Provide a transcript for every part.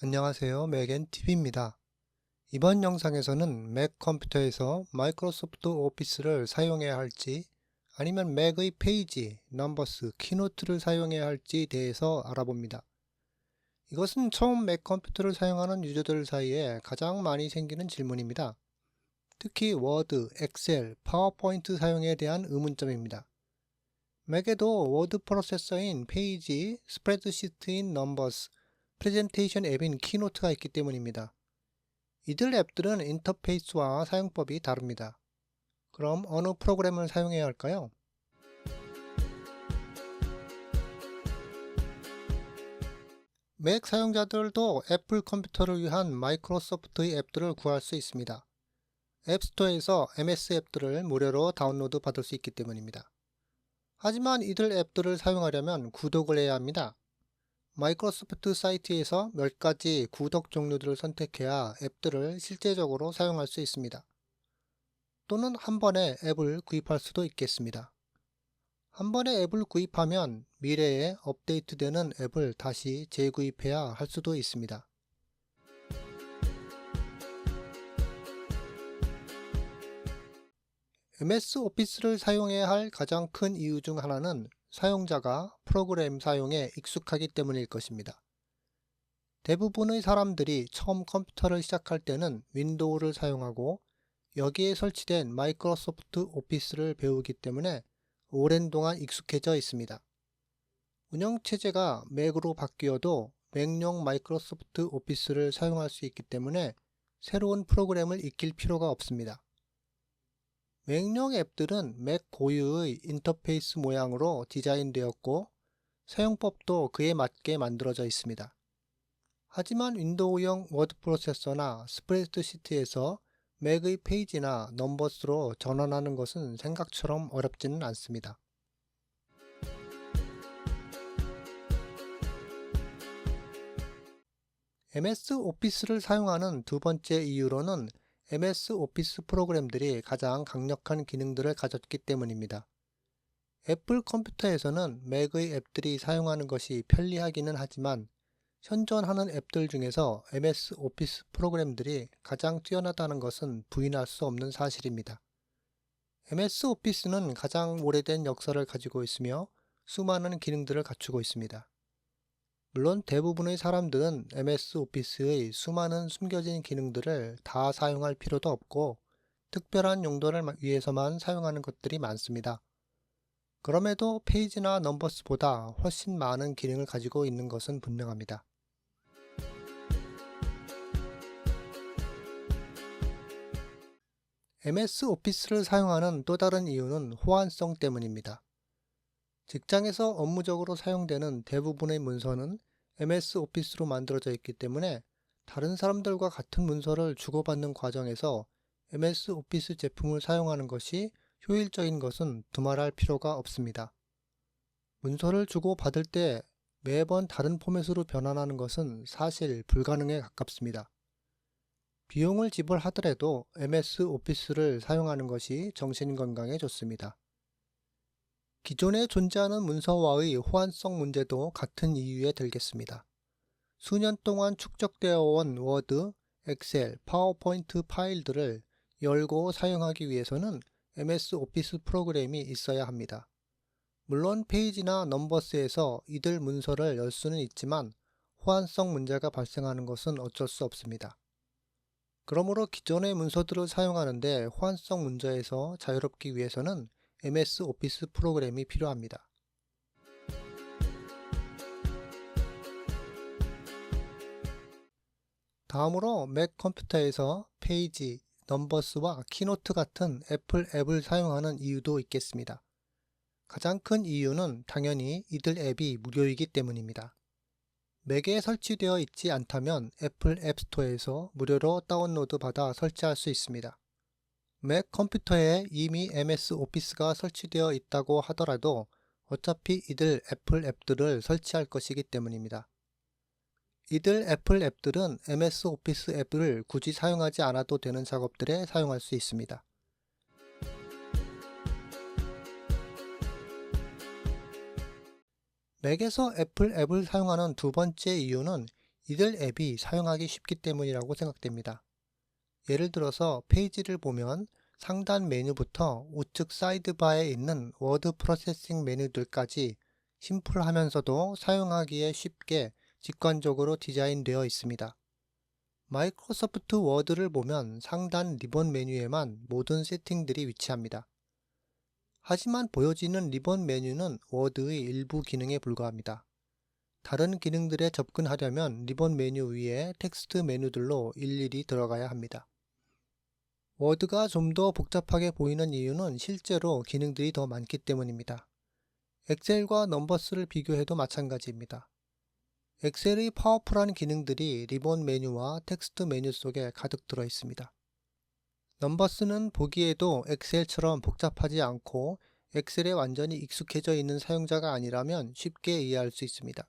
안녕하세요. 맥앤TV입니다. 이번 영상에서는 맥 컴퓨터에서 마이크로소프트 오피스를 사용해야 할지 아니면 맥의 페이지, 넘버스, 키노트를 사용해야 할지 대해서 알아봅니다. 이것은 처음 맥 컴퓨터를 사용하는 유저들 사이에 가장 많이 생기는 질문입니다. 특히 워드, 엑셀, 파워포인트 사용에 대한 의문점입니다. 맥에도 워드 프로세서인 페이지, 스프레드시트인 넘버스, 프레젠테이션 앱인 키노트가 있기 때문입니다. 이들 앱들은 인터페이스와 사용법이 다릅니다. 그럼 어느 프로그램을 사용해야 할까요? 맥 사용자들도 애플 컴퓨터를 위한 마이크로소프트의 앱들을 구할 수 있습니다. 앱스토어에서 MS 앱들을 무료로 다운로드 받을 수 있기 때문입니다. 하지만 이들 앱들을 사용하려면 구독을 해야 합니다. 마이크로소프트 사이트에서 몇 가지 구독 종류들을 선택해야 앱들을 실제적으로 사용할 수 있습니다. 또는 한 번에 앱을 구입할 수도 있겠습니다. 한 번에 앱을 구입하면 미래에 업데이트되는 앱을 다시 재구입해야 할 수도 있습니다. MS 오피스를 사용해야 할 가장 큰 이유 중 하나는 사용자가 프로그램 사용에 익숙하기 때문일 것입니다. 대부분의 사람들이 처음 컴퓨터를 시작할 때는 윈도우를 사용하고 여기에 설치된 마이크로소프트 오피스를 배우기 때문에 오랜 동안 익숙해져 있습니다. 운영체제가 맥으로 바뀌어도 맥용 마이크로소프트 오피스를 사용할 수 있기 때문에 새로운 프로그램을 익힐 필요가 없습니다. 맥용 앱들은 맥 고유의 인터페이스 모양으로 디자인되었고 사용법도 그에 맞게 만들어져 있습니다. 하지만 윈도우용 워드 프로세서나 스프레드시트에서 맥의 페이지나 넘버스로 전환하는 것은 생각처럼 어렵지는 않습니다. MS 오피스를 사용하는 두 번째 이유로는 MS 오피스 프로그램들이 가장 강력한 기능들을 가졌기 때문입니다. 애플 컴퓨터에서는 맥의 앱들이 사용하는 것이 편리하기는 하지만 현존하는 앱들 중에서 MS 오피스 프로그램들이 가장 뛰어나다는 것은 부인할 수 없는 사실입니다. MS 오피스는 가장 오래된 역사를 가지고 있으며 수많은 기능들을 갖추고 있습니다. 물론 대부분의 사람들은 MS 오피스의 수많은 숨겨진 기능들을 다 사용할 필요도 없고 특별한 용도를 위해서만 사용하는 것들이 많습니다. 그럼에도 페이지나 넘버스보다 훨씬 많은 기능을 가지고 있는 것은 분명합니다. MS 오피스를 사용하는 또 다른 이유는 호환성 때문입니다. 직장에서 업무적으로 사용되는 대부분의 문서는 MS 오피스로 만들어져 있기 때문에 다른 사람들과 같은 문서를 주고받는 과정에서 MS 오피스 제품을 사용하는 것이 효율적인 것은 두말할 필요가 없습니다. 문서를 주고받을 때 매번 다른 포맷으로 변환하는 것은 사실 불가능에 가깝습니다. 비용을 지불하더라도 MS 오피스를 사용하는 것이 정신건강에 좋습니다. 기존에 존재하는 문서와의 호환성 문제도 같은 이유에 들겠습니다. 수년 동안 축적되어 온 워드, 엑셀, 파워포인트 파일들을 열고 사용하기 위해서는 MS 오피스 프로그램이 있어야 합니다. 물론 페이지나 넘버스에서 이들 문서를 열 수는 있지만 호환성 문제가 발생하는 것은 어쩔 수 없습니다. 그러므로 기존의 문서들을 사용하는데 호환성 문제에서 자유롭기 위해서는 MS 오피스 프로그램이 필요합니다. 다음으로 맥 컴퓨터에서 페이지, 넘버스와 키노트 같은 애플 앱을 사용하는 이유도 있겠습니다. 가장 큰 이유는 당연히 이들 앱이 무료이기 때문입니다. 맥에 설치되어 있지 않다면 애플 앱스토어에서 무료로 다운로드 받아 설치할 수 있습니다. 맥 컴퓨터에 이미 MS 오피스가 설치되어 있다고 하더라도 어차피 이들 애플 앱들을 설치할 것이기 때문입니다. 이들 애플 앱들은 MS 오피스 앱을 굳이 사용하지 않아도 되는 작업들에 사용할 수 있습니다. 맥에서 애플 앱을 사용하는 두 번째 이유는 이들 앱이 사용하기 쉽기 때문이라고 생각됩니다. 예를 들어서 페이지를 보면 상단 메뉴부터 우측 사이드바에 있는 워드 프로세싱 메뉴들까지 심플하면서도 사용하기에 쉽게 직관적으로 디자인되어 있습니다. 마이크로소프트 워드를 보면 상단 리본 메뉴에만 모든 세팅들이 위치합니다. 하지만 보여지는 리본 메뉴는 워드의 일부 기능에 불과합니다. 다른 기능들에 접근하려면 리본 메뉴 위에 텍스트 메뉴들로 일일이 들어가야 합니다. 워드가 좀 더 복잡하게 보이는 이유는 실제로 기능들이 더 많기 때문입니다. 엑셀과 넘버스를 비교해도 마찬가지입니다. 엑셀의 파워풀한 기능들이 리본 메뉴와 텍스트 메뉴 속에 가득 들어 있습니다. 넘버스는 보기에도 엑셀처럼 복잡하지 않고 엑셀에 완전히 익숙해져 있는 사용자가 아니라면 쉽게 이해할 수 있습니다.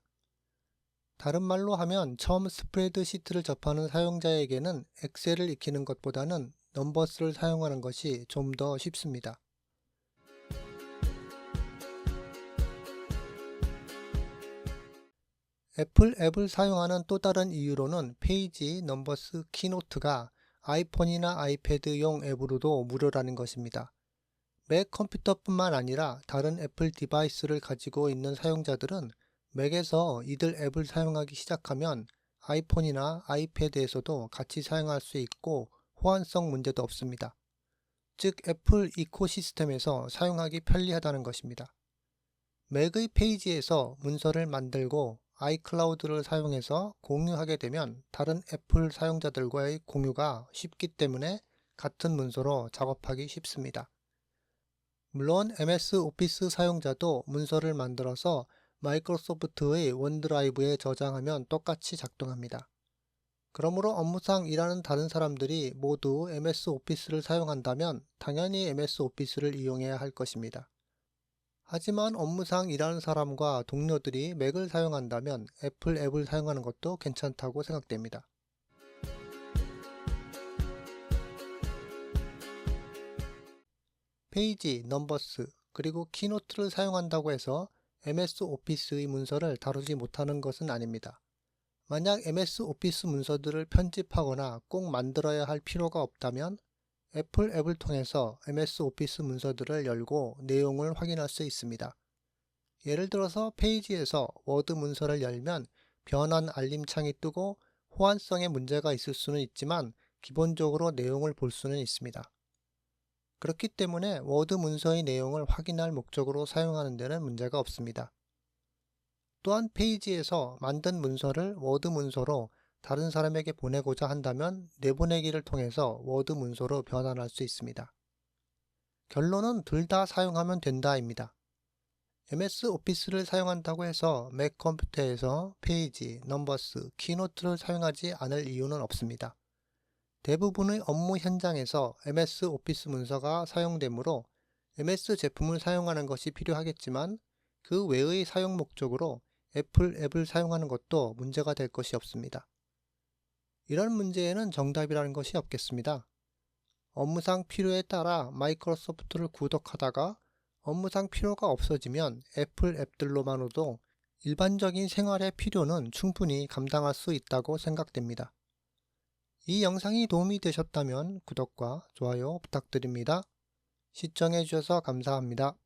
다른 말로 하면 처음 스프레드시트를 접하는 사용자에게는 엑셀을 익히는 것보다는 넘버스를 사용하는 것이 좀 더 쉽습니다. 애플 앱을 사용하는 또 다른 이유로는 페이지, 넘버스, 키노트가 아이폰이나 아이패드용 앱으로도 무료라는 것입니다. 맥 컴퓨터뿐만 아니라 다른 애플 디바이스를 가지고 있는 사용자들은 맥에서 이들 앱을 사용하기 시작하면 아이폰이나 아이패드에서도 같이 사용할 수 있고 호환성 문제도 없습니다. 즉 애플 이코시스템에서 사용하기 편리하다는 것입니다. 맥의 페이지에서 문서를 만들고 아이클라우드를 사용해서 공유하게 되면 다른 애플 사용자들과의 공유가 쉽기 때문에 같은 문서로 작업하기 쉽습니다. 물론 MS 오피스 사용자도 문서를 만들어서 마이크로소프트의 원드라이브에 저장하면 똑같이 작동합니다. 그러므로 업무상 일하는 다른 사람들이 모두 MS 오피스를 사용한다면 당연히 MS 오피스를 이용해야 할 것입니다. 하지만 업무상 일하는 사람과 동료들이 맥을 사용한다면 애플 앱을 사용하는 것도 괜찮다고 생각됩니다. 페이지, 넘버스, 그리고 키노트를 사용한다고 해서 MS 오피스의 문서를 다루지 못하는 것은 아닙니다. 만약 MS 오피스 문서들을 편집하거나 꼭 만들어야 할 필요가 없다면 애플 앱을 통해서 MS 오피스 문서들을 열고 내용을 확인할 수 있습니다. 예를 들어서 페이지에서 워드 문서를 열면 변환 알림창이 뜨고 호환성에 문제가 있을 수는 있지만 기본적으로 내용을 볼 수는 있습니다. 그렇기 때문에 워드 문서의 내용을 확인할 목적으로 사용하는 데는 문제가 없습니다. 또한 페이지에서 만든 문서를 워드 문서로 다른 사람에게 보내고자 한다면 내보내기를 통해서 워드 문서로 변환할 수 있습니다. 결론은 둘 다 사용하면 된다입니다. MS 오피스를 사용한다고 해서 맥 컴퓨터에서 페이지, 넘버스, 키노트를 사용하지 않을 이유는 없습니다. 대부분의 업무 현장에서 MS 오피스 문서가 사용되므로 MS 제품을 사용하는 것이 필요하겠지만 그 외의 사용 목적으로 애플 앱을 사용하는 것도 문제가 될 것이 없습니다. 이런 문제에는 정답이라는 것이 없겠습니다. 업무상 필요에 따라 마이크로소프트를 구독하다가 업무상 필요가 없어지면 애플 앱들로만으로도 일반적인 생활의 필요는 충분히 감당할 수 있다고 생각됩니다. 이 영상이 도움이 되셨다면 구독과 좋아요 부탁드립니다. 시청해 주셔서 감사합니다.